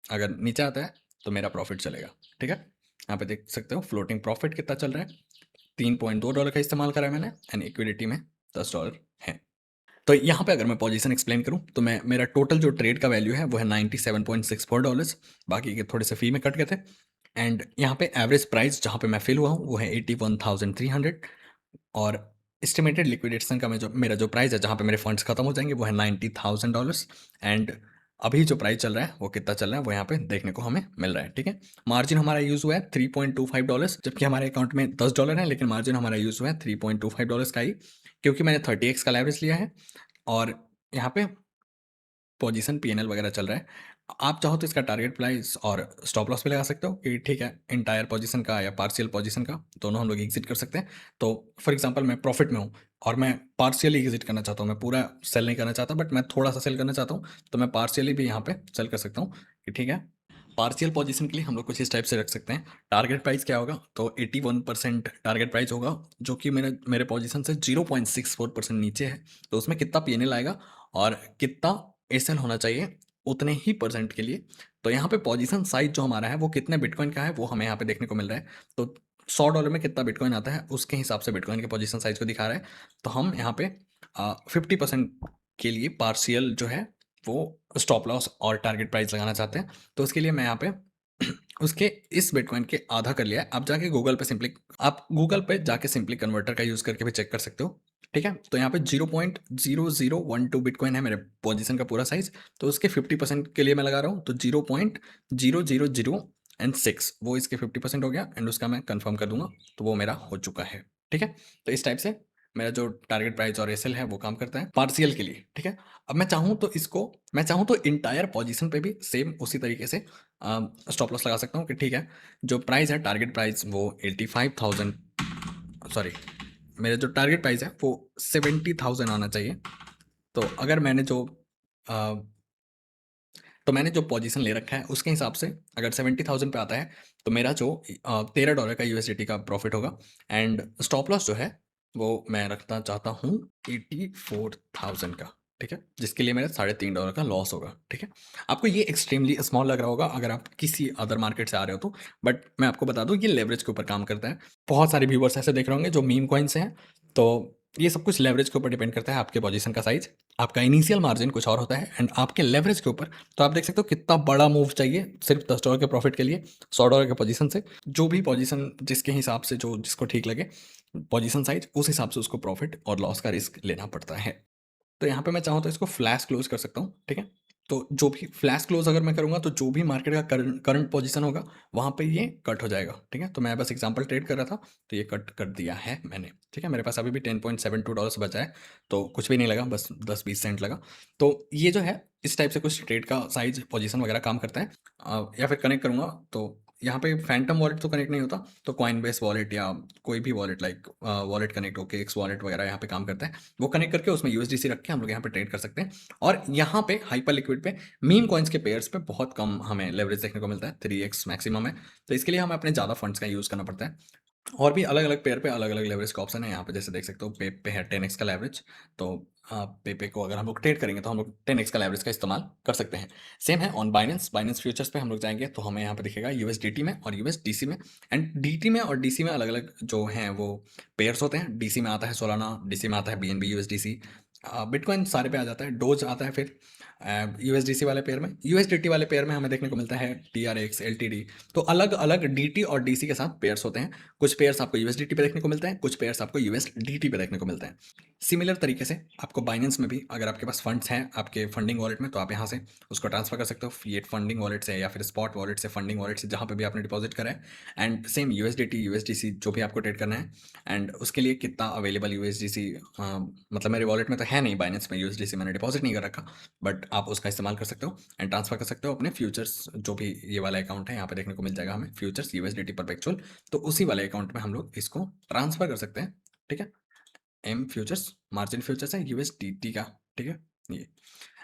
अगर नीचे आता है, तो मेरा प्रॉफिट चलेगा, ठीक है? यहाँ पे देख सकते हो फ्लोटिंग प्रॉफिट कितना चल रहा है, $3.2 का इस्तेमाल करा है मैंने एंड इक्विडिटी में $10 है। तो यहाँ पे अगर मैं पोजीशन एक्सप्लेन करूँ तो मैं मेरा टोटल जो ट्रेड का वैल्यू है वो है $97.64, बाकी के थोड़े से फी में कट गए थे एंड यहाँ पे एवरेज प्राइस जहाँ पे मैं फिल हुआ हूँ वो है 81,300 और एस्टिमेटेड लिक्विडेशन का मेरा जो प्राइस है जहाँ पे मेरे फंड्स खत्म हो जाएंगे वो है $90,000 एंड अभी जो प्राइस चल रहा है वो कितना चल रहा है वो यहाँ पे देखने को हमें मिल रहा है, ठीक है? मार्जिन हमारा यूज़ हुआ है $3.25, जबकि हमारे अकाउंट में $10 है, लेकिन मार्जिन हमारा यूज़ हुआ है $3.25 का ही, क्योंकि मैंने 30x का लेवरेज लिया है और यहाँ पे पोजीशन पीएनएल वगैरह चल रहा है। आप चाहो तो इसका टारगेट प्राइस और स्टॉप लॉस भी लगा सकते हो कि ठीक है एंटायर पोजीशन का या पार्शियल पोजीशन का दोनों हम लोग एग्जिट कर सकते हैं। तो फॉर एग्जांपल मैं प्रॉफिट में हूँ और मैं पार्शियली एग्जिट करना चाहता हूँ, मैं पूरा सेल नहीं करना चाहता बट मैं थोड़ा सा सेल करना चाहता हूँ, तो मैं पार्शियली भी यहाँ पे सेल कर सकता हूँ कि ठीक है। पार्शियल पोजीशन के लिए हम लोग कुछ इस टाइप से रख सकते हैं। टारगेट प्राइस क्या होगा, तो 81% टारगेट प्राइस होगा, जो कि मेरे पोजीशन से 0.64% नीचे है, तो उसमें कितना पीएनएल आएगा और कितना एसएल होना चाहिए उतने ही परसेंट के लिए। तो यहाँ पे पोजीशन साइज जो हमारा है वो कितने बिटकॉइन का है वो हमें यहाँ पे देखने को मिल रहा है। तो $100 में कितना बिटकॉइन आता है उसके हिसाब से बिटकॉइन के पोजीशन साइज को दिखा रहा है। तो हम यहाँ पे 50% के लिए पार्शियल जो है वो स्टॉप लॉस और टारगेट प्राइस लगाना चाहते हैं, तो उसके लिए मैं यहाँ पे उसके इस बिटकॉइन के आधा कर लिया है। आप गूगल पे जाके सिंपली कन्वर्टर का यूज़ करके भी चेक कर सकते हो, ठीक है। तो यहाँ पे 0.0012 बिटकॉइन है मेरे पोजीशन का पूरा साइज, तो उसके 50% के लिए मैं लगा रहा हूँ, तो 0.0006 वो इसके 50% हो गया एंड उसका मैं कंफर्म कर दूंगा, तो वो मेरा हो चुका है, ठीक है। तो इस टाइप से मेरा जो टारगेट प्राइस और एसएल है वो काम करता है पार्शियल के लिए, ठीक है। अब मैं चाहूँ तो इंटायर पोजीशन पे भी सेम उसी तरीके से स्टॉप लॉस लगा सकता हूँ कि ठीक है, जो प्राइस है टारगेट प्राइस वो 85,000, सॉरी, मेरा जो टारगेट प्राइस है वो 70,000 आना चाहिए। तो अगर अ, मैंने जो पोजीशन ले रखा है उसके हिसाब से अगर 70,000 पे आता है, तो मेरा जो $13 का यूएसडीटी का प्रॉफिट होगा एंड स्टॉप लॉस जो है वो मैं रखना चाहता हूँ 84,000 का, ठीक है, जिसके लिए मेरा $3.5 का लॉस होगा, ठीक है। आपको ये एक्सट्रीमली स्मॉल लग रहा होगा अगर आप किसी अदर मार्केट से आ रहे हो तो, बट मैं आपको बता दूं ये लेवरेज के ऊपर काम करता है। बहुत सारे व्यूवर्स ऐसे देख रहे होंगे जो मीम कॉइन्स हैं, तो ये सब कुछ लेवरेज के ऊपर डिपेंड करता है, आपके पोजीशन का साइज, आपका इनिशियल मार्जिन कुछ और होता है एंड आपके लेवरेज के ऊपर। तो आप देख सकते हो कितना बड़ा मूव चाहिए सिर्फ $10 के प्रॉफिट के लिए, $100 के पोजीशन से। जो भी पोजीशन जिसके हिसाब से जो जिसको ठीक लगे पोजीशन साइज, उस हिसाब से उसको प्रॉफिट और लॉस का रिस्क लेना पड़ता है। तो यहाँ पे मैं चाहूँ तो इसको फ्लैश क्लोज कर सकता हूँ, ठीक है। तो जो भी फ्लैश क्लोज अगर मैं करूँगा तो जो भी मार्केट का करंट पोजीशन होगा वहाँ पे ये कट हो जाएगा, ठीक है। तो मैं बस एग्जांपल ट्रेड कर रहा था, तो ये कट कर दिया है मैंने, ठीक है। मेरे पास अभी भी $10.72 बचा है, तो कुछ भी नहीं लगा, बस 10-20 सेंट लगा। तो ये जो है इस टाइप से कुछ ट्रेड का साइज पोजीशन वगैरह काम करता है। या फिर कनेक्ट करूँगा तो यहाँ पे फैंटम वॉलेट तो कनेक्ट नहीं होता, तो कॉइन बेस वॉलेट या कोई भी वॉलेट लाइक वॉलेट कनेक्ट होके एक्स वॉलेट वगैरह यहाँ पे काम करता है। वो कनेक्ट करके उसमें यूएसडीसी रख के हम लोग यहाँ पे ट्रेड कर सकते हैं। और यहाँ पे हाइपर लिक्विड पे मीम कॉइन्स के पेयर्स पे बहुत कम हमें लेवरेज देखने को मिलता है, 3x मैक्सिमम है। तो इसके लिए हमें अपने ज़्यादा फंड्स का यूज़ करना पड़ता है। और भी अलग अलग पेयर पे अलग अलग लेवरेज का ऑप्शन है, यहाँ पे जैसे देख सकते हो पे पे है 10x का लेवरेज। तो पे को अगर हम लोग ट्रेड करेंगे तो हम लोग 10x का लेवरेज का इस्तेमाल कर सकते हैं। सेम है ऑन बाइनेंस फ्यूचर्स पे हम लोग जाएंगे तो हमें यहाँ पे दिखेगा यूएसडीटी में और यूएसडीसी में। एंड डीटी में और डीसी में अलग अलग जो हैं वो पेयर्स होते हैं। डीसी में आता है सोलाना, डीसी में आता है बीएनबी यूएसडीसी, बिटकॉइन सारे पे आ जाता है, डोज आता है। फिर यूएसडीसी वाले पेयर में, यूएसडीटी वाले पेयर में हमें देखने को मिलता है टीआरएक्स, एलटीडी। तो अलग अलग डीटी और डीसी के साथ पेयर्स होते हैं। कुछ पेयर्स आपको यूएसडीटी पे देखने को मिलते हैं, कुछ पेयर्स आपको यूएसडीटी पे देखने को मिलते हैं। सिमिलर तरीके से आपको बाइनेंस में भी अगर आपके पास फंड्स हैं आपके फंडिंग वॉलेट में, तो आप यहाँ से उसको ट्रांसफर कर सकते हो फिएट फंडिंग वॉलेट से या फिर स्पॉट वॉलेट से, फंडिंग वॉलेट से, जहाँ पे भी आपने डिपॉजिट करा है। एंड सेम यूएसडीटी यूएसडीसी जो भी आपको ट्रेड करना है, एंड उसके लिए कितना अवेलेबल यूएसडीसी, मतलब मेरे वॉलेट में तो है नहीं, बाइनेंस में यूएसडीसी मैंने डिपॉजिट नहीं कर रखा, बट आप उसका इस्तेमाल कर सकते हो एंड ट्रांसफर कर सकते हो अपने फ्यूचर्स। जो भी ये वाला अकाउंट है यहाँ पे देखने को मिल जाएगा हमें फ्यूचर्स यूएसडीटी परपेचुअल, तो उसी वाले अकाउंट में हम लोग इसको ट्रांसफर कर सकते हैं, ठीक है। एम फ्यूचर्स मार्जिन फ्यूचर्स है यूएसडीटी का, ठीक है ये।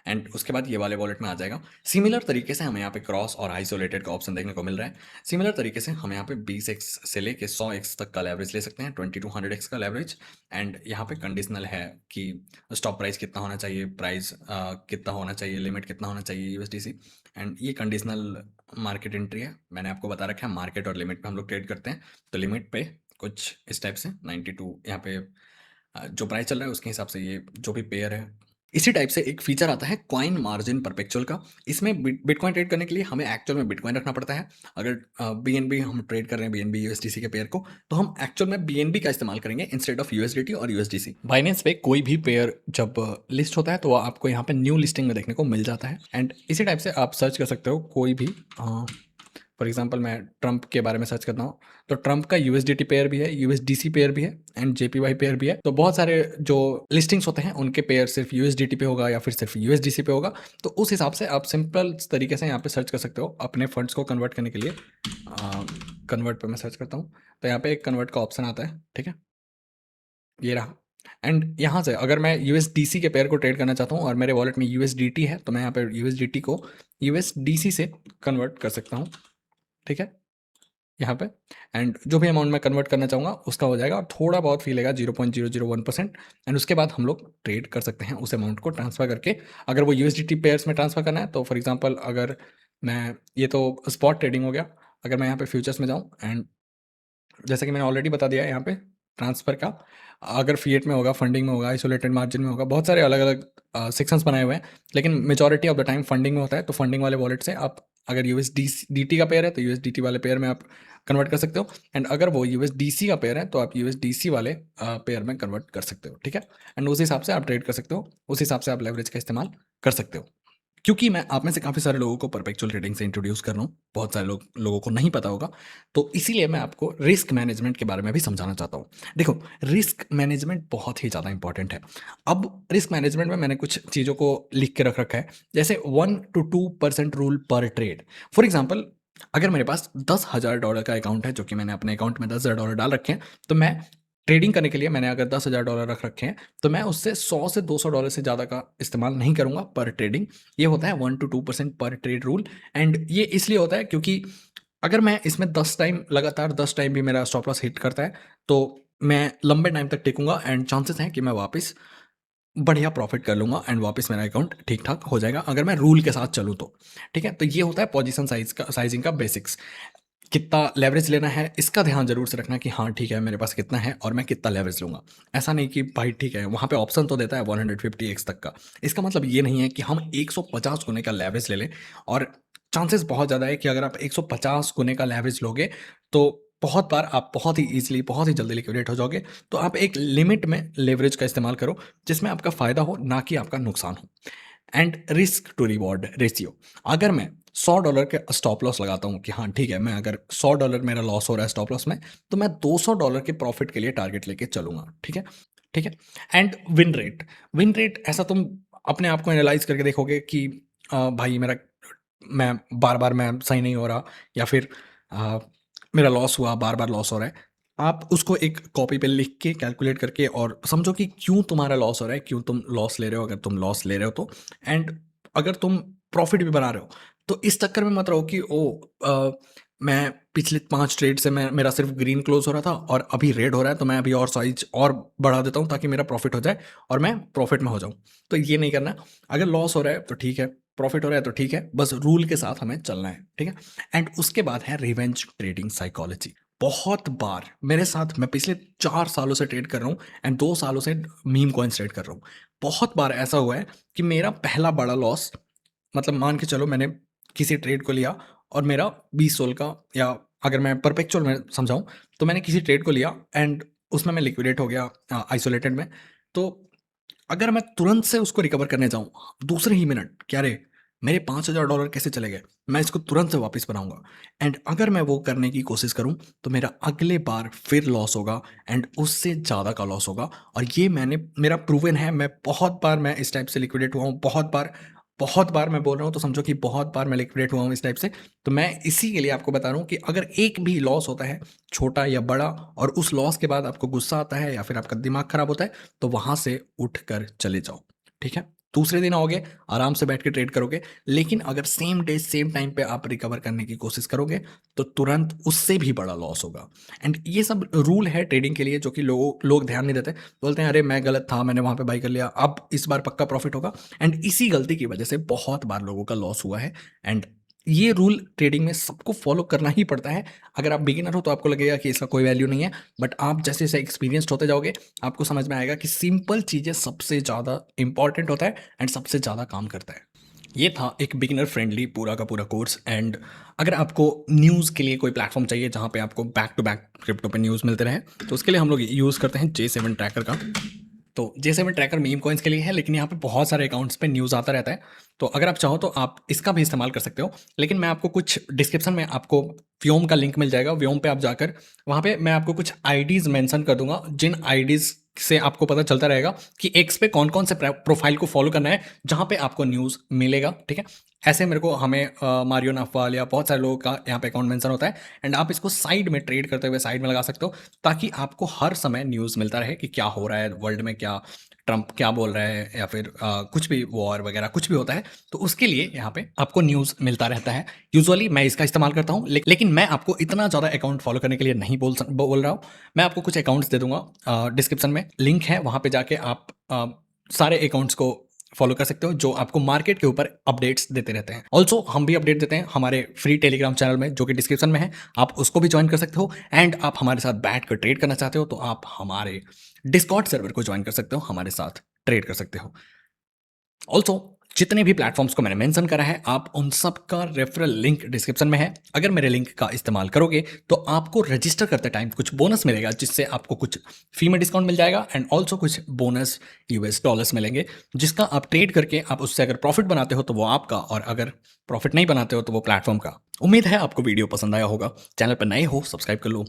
एंड उसके बाद ये वाले वॉलेट में आ जाएगा। सिमिलर तरीके से हमें यहाँ पे क्रॉस और आइसोलेटेड का ऑप्शन देखने को मिल रहा है। सिमिलर तरीके से हम यहाँ पे 20x से लेके 100x तक का लेवरेज ले सकते हैं, 2200x का लेवरेज। एंड यहाँ पे कंडीशनल है कि स्टॉप प्राइस कितना होना चाहिए, प्राइस कितना होना चाहिए, लिमिट कितना होना चाहिए यूएसडीसी। एंड ये कंडीशनल मार्केट एंट्री है, मैंने आपको बता रखा है मार्केट और लिमिट पे हम लोग ट्रेड करते हैं। तो लिमिट पे कुछ इस टाइप से 92 यहाँ पे जो प्राइस चल रहा है उसके हिसाब से ये जो भी पेयर है। इसी टाइप से एक फीचर आता है कॉइन मार्जिन परपेचुअल का। इसमें बिटकॉइन ट्रेड करने के लिए हमें एक्चुअल में बिटकॉइन रखना पड़ता है। अगर बीएनबी हम ट्रेड कर रहे हैं, बीएनबी यूएसडीसी के पेयर को, तो हम एक्चुअल में बीएनबी का इस्तेमाल करेंगे इंस्टेड ऑफ यूएसडीटी और यूएसडीसी। बाइनेंस पे कोई भी पेयर जब लिस्ट होता है तो वो आपको यहाँ पे न्यू लिस्टिंग में देखने को मिल जाता है। एंड इसी टाइप से आप सर्च कर सकते हो कोई भी, फॉर एग्जांपल मैं ट्रंप के बारे में सर्च करता हूँ, तो ट्रंप का यूएसडीटी पेयर भी है, यूएसडीसी पेयर भी है एंड जेपीवाई पेयर भी है। तो बहुत सारे जो लिस्टिंग्स होते हैं उनके पेयर सिर्फ यूएसडीटी पे होगा या फिर सिर्फ यूएसडीसी पे होगा। तो उस हिसाब से आप सिंपल तरीके से यहाँ पे सर्च कर सकते हो अपने फंड्स को कन्वर्ट करने के लिए। कन्वर्ट पे मैं सर्च करता हूँ तो यहाँ पे एक कन्वर्ट का ऑप्शन आता है, ठीक है, ये रहा। एंड यहाँ से अगर मैं यूएसडीसी के पेयर को ट्रेड करना चाहता हूँ और मेरे वॉलेट में यूएसडीटी है, तो मैं यहाँ पे यूएसडीटी को यूएसडीसी से कन्वर्ट कर सकता हूँ, ठीक है, यहाँ पे। एंड जो भी अमाउंट मैं कन्वर्ट करना चाहूँगा उसका हो जाएगा और थोड़ा बहुत फी लेगा 0.001%। एंड उसके बाद हम लोग ट्रेड कर सकते हैं उस अमाउंट को ट्रांसफ़र करके। अगर वो यूएसडीटी पेयर्स में ट्रांसफ़र करना है तो फॉर एग्जांपल अगर मैं, ये तो स्पॉट ट्रेडिंग हो गया, अगर मैं यहाँ पे फ्यूचर्स में जाऊँ एंड जैसा कि मैंने ऑलरेडी बता दिया है यहाँ पे ट्रांसफ़र का, अगर फिएट में होगा, फंडिंग में होगा, आइसोलेटेड मार्जिन में होगा, बहुत सारे अलग अलग सेक्शंस बनाए हुए हैं, लेकिन majority of the time funding में होता है। तो फंडिंग वाले वॉलेट से आप अगर यूएसडीटी का पेयर है तो यूएसडीटी वाले पेयर में आप कन्वर्ट कर सकते हो, एंड अगर वो यूएसडीसी का पेयर है तो आप यूएसडीसी वाले पेयर में कन्वर्ट कर सकते हो, ठीक है। एंड उस हिसाब से आप ट्रेड कर सकते हो, उस हिसाब से आप लेवरेज का इस्तेमाल कर सकते हो। क्योंकि मैं आप में से काफ़ी सारे लोगों को परपेचुअल ट्रेडिंग से इंट्रोड्यूस कर रहा हूँ, बहुत सारे लोगों को नहीं पता होगा, तो इसीलिए मैं आपको रिस्क मैनेजमेंट के बारे में भी समझाना चाहता हूँ। देखो, रिस्क मैनेजमेंट बहुत ही ज़्यादा इंपॉर्टेंट है। अब रिस्क मैनेजमेंट में मैंने कुछ चीज़ों को लिख के रख रखा है, जैसे 1 to 2% रूल पर ट्रेड। फॉर एग्जाम्पल, अगर मेरे पास $10,000 का अकाउंट है, जो कि मैंने अपने अकाउंट में $10,000 डाल रखे हैं, तो मैं ट्रेडिंग करने के लिए मैंने अगर $10,000 रख रखे हैं, तो मैं उससे $100 से $200 से ज़्यादा का इस्तेमाल नहीं करूंगा पर ट्रेडिंग। ये होता है 1 to 2% पर ट्रेड रूल। एंड ये इसलिए होता है क्योंकि अगर मैं इसमें 10 टाइम भी मेरा स्टॉप लॉस हिट करता है, तो मैं लंबे टाइम तक टिकूंगा एंड चांसेस हैं कि मैं वापस बढ़िया प्रॉफिट कर लूंगा एंड वापस मेरा अकाउंट ठीक ठाक हो जाएगा, अगर मैं रूल के साथ चलूँ तो। ठीक है, तो ये होता है पोजीशन साइजिंग का बेसिक्स। कितना लेवरेज लेना है इसका ध्यान जरूर से रखना कि हाँ ठीक है, मेरे पास कितना है और मैं कितना लेवरेज लूंगा। ऐसा नहीं कि भाई ठीक है, वहाँ पे ऑप्शन तो देता है 150x तक का, इसका मतलब ये नहीं है कि हम 150 गुने का लेवरेज ले लें। और चांसेस बहुत ज़्यादा है कि अगर आप 150 गुने का लेवरेज लोगे तो बहुत बार आप बहुत ही ईजिली, बहुत ही जल्दी लिक्विडेट हो जाओगे। तो आप एक लिमिट में लेवरेज का इस्तेमाल करो जिसमें आपका फ़ायदा हो, ना कि आपका नुकसान हो। And risk to reward ratio, अगर मैं $100 के स्टॉप लॉस लगाता हूँ कि हाँ ठीक है, मैं अगर $100 मेरा लॉस हो रहा है स्टॉप लॉस में, तो मैं $200 के प्रॉफिट के लिए टारगेट लेके चलूंगा। ठीक है, ठीक है। एंड विन रेट ऐसा तुम अपने आप को एनालाइज करके देखोगे कि भाई मैं बार बार मैं सही नहीं हो रहा, या फिर आ, मेरा लॉस हुआ, बार बार लॉस हो रहा है। आप उसको एक कॉपी पे लिख के कैलकुलेट करके और समझो कि क्यों तुम्हारा लॉस हो रहा है, क्यों तुम लॉस ले रहे हो, अगर तुम लॉस ले रहे हो तो। एंड अगर तुम प्रॉफिट भी बना रहे हो तो इस चक्कर में मत रहो कि मैं पिछले 5 ट्रेड से मेरा सिर्फ ग्रीन क्लोज हो रहा था और अभी रेड हो रहा है, तो मैं अभी और साइज और बढ़ा देता हूँ ताकि मेरा प्रॉफिट हो जाए और मैं प्रॉफिट में हो जाऊँ। तो ये नहीं करना। अगर लॉस हो रहा है तो ठीक है, प्रॉफिट हो रहा है तो ठीक है, बस रूल के साथ हमें चलना है। ठीक है। एंड उसके बाद है रिवेंज ट्रेडिंग साइकोलॉजी। बहुत बार मेरे साथ, मैं पिछले 4 सालों से ट्रेड कर रहा हूँ एंड 2 सालों से मीम कॉइन्स ट्रेड कर रहा हूँ। बहुत बार ऐसा हुआ है कि मेरा पहला बड़ा लॉस, मतलब मान के चलो मैंने किसी ट्रेड को लिया और मेरा 20 सोल का, या अगर मैं परपेचुअल में समझाऊं तो मैंने किसी ट्रेड को लिया एंड उसमें मैं लिक्विडेट हो गया आइसोलेटेड में। तो अगर मैं तुरंत से उसको रिकवर करने जाऊं दूसरे ही मिनट, क्या रे मेरे $5,000 कैसे चले गए, मैं इसको तुरंत से वापस बनाऊंगा। एंड अगर मैं वो करने की कोशिश करूं तो मेरा अगले बार फिर लॉस होगा एंड उससे ज़्यादा का लॉस होगा। और ये मेरा प्रूवन है। मैं बहुत बार मैं इस टाइप से लिक्विडेट हुआ हूँ, बहुत बार मैं बोल रहा हूँ तो समझो कि बहुत बार मैं लिक्विडेट हुआ हूँ इस टाइप से। तो मैं इसी के लिए आपको बता रहा हूँ कि अगर एक भी लॉस होता है, छोटा या बड़ा, और उस लॉस के बाद आपको गुस्सा आता है या फिर आपका दिमाग खराब होता है, तो वहां से उठ कर चले जाओ। ठीक है, दूसरे दिन आओगे, आराम से बैठ के ट्रेड करोगे। लेकिन अगर सेम डे सेम टाइम पे आप रिकवर करने की कोशिश करोगे तो तुरंत उससे भी बड़ा लॉस होगा। एंड ये सब रूल है ट्रेडिंग के लिए जो कि लोग ध्यान नहीं देते, बोलते हैं अरे मैं गलत था, मैंने वहां पे बाई कर लिया, अब इस बार पक्का प्रॉफिट होगा। एंड इसी गलती की वजह से बहुत बार लोगों का लॉस हुआ है। एंड ये रूल ट्रेडिंग में सबको फॉलो करना ही पड़ता है। अगर आप बिगिनर हो तो आपको लगेगा कि इसका कोई वैल्यू नहीं है, बट आप जैसे जैसे एक्सपीरियंस्ड होते जाओगे आपको समझ में आएगा कि सिंपल चीज़ें सबसे ज़्यादा इंपॉर्टेंट होता है एंड सबसे ज़्यादा काम करता है। ये था एक बिगिनर फ्रेंडली पूरा का पूरा कोर्स। एंड अगर आपको न्यूज़ के लिए कोई प्लेटफॉर्म चाहिए जहाँ पे आपको बैक टू बैक क्रिप्टो पे न्यूज़ मिलते रहे, तो उसके लिए हम लोग यूज़ करते हैं J7 ट्रैकर का। तो J7 ट्रैकर मीम कॉइन्स के लिए है, लेकिन यहाँ पे बहुत सारे अकाउंट्स पे न्यूज़ आता रहता है। तो अगर आप चाहो तो आप इसका भी इस्तेमाल कर सकते हो। लेकिन मैं आपको कुछ डिस्क्रिप्शन में आपको व्योम का लिंक मिल जाएगा, व्योम पे आप जाकर वहाँ पे मैं आपको कुछ आईडीज़ मेंशन कर दूंगा, जिन आईडीज़ से आपको पता चलता रहेगा कि एक्स पे कौन कौन से प्रोफाइल को फॉलो करना है जहाँ पे आपको न्यूज़ मिलेगा। ठीक है, ऐसे मेरे को हमें मारियो नाफवाल या बहुत सारे लोगों का यहाँ पे अकाउंट मेंशन होता है। एंड आप इसको साइड में ट्रेड करते हुए साइड में लगा सकते हो ताकि आपको हर समय न्यूज़ मिलता रहे कि क्या हो रहा है वर्ल्ड में, क्या ट्रंप क्या बोल रहा है, या फिर कुछ भी वॉर वगैरह कुछ भी होता है, तो उसके लिए यहाँ पे आपको न्यूज़ मिलता रहता है। यूजुअली मैं इसका इस्तेमाल करता हूँ, लेकिन मैं आपको इतना ज़्यादा अकाउंट फॉलो करने के लिए नहीं बोल रहा हूँ। मैं आपको कुछ अकाउंट्स दे दूंगा, डिस्क्रिप्शन में लिंक है, वहाँ पे जाके आप सारे अकाउंट्स को फॉलो कर सकते हो जो आपको मार्केट के ऊपर अपडेट्स देते रहते हैं। ऑल्सो हम भी अपडेट देते हैं हमारे फ्री टेलीग्राम चैनल में जो कि डिस्क्रिप्शन में है, आप उसको भी ज्वाइन कर सकते हो। एंड आप हमारे साथ बैठ कर ट्रेड करना चाहते हो तो आप हमारे डिस्कॉर्ड सर्वर को ज्वाइन कर सकते हो, हमारे साथ ट्रेड कर सकते हो। ऑल्सो जितने भी प्लेटफॉर्म्स को मैंने मेंशन करा है, आप उन सब का रेफरल लिंक डिस्क्रिप्शन में है। अगर मेरे लिंक का इस्तेमाल करोगे तो आपको रजिस्टर करते टाइम कुछ बोनस मिलेगा, जिससे आपको कुछ फी में डिस्काउंट मिल जाएगा एंड ऑल्सो कुछ बोनस यूएस डॉलर्स मिलेंगे, जिसका आप ट्रेड करके आप उससे अगर प्रॉफिट बनाते हो तो वो आपका, और अगर प्रॉफिट नहीं बनाते हो तो वो प्लेटफॉर्म का। उम्मीद है आपको वीडियो पसंद आया होगा। चैनल पर नए हो सब्सक्राइब कर लो,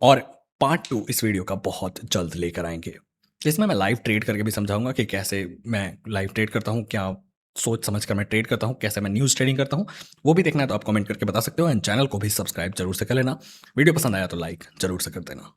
और पार्ट 2 इस वीडियो का बहुत जल्द लेकर आएँगे। इसमें मैं लाइव ट्रेड करके भी समझाऊँगा कि कैसे मैं लाइव ट्रेड करता हूँ, क्या सोच समझ कर मैं ट्रेड करता हूँ, कैसे मैं न्यूज़ ट्रेडिंग करता हूँ। वो भी देखना है तो आप कमेंट करके बता सकते हो, एंड चैनल को भी सब्सक्राइब ज़रूर से कर लेना। वीडियो पसंद आया तो लाइक ज़रूर से कर देना।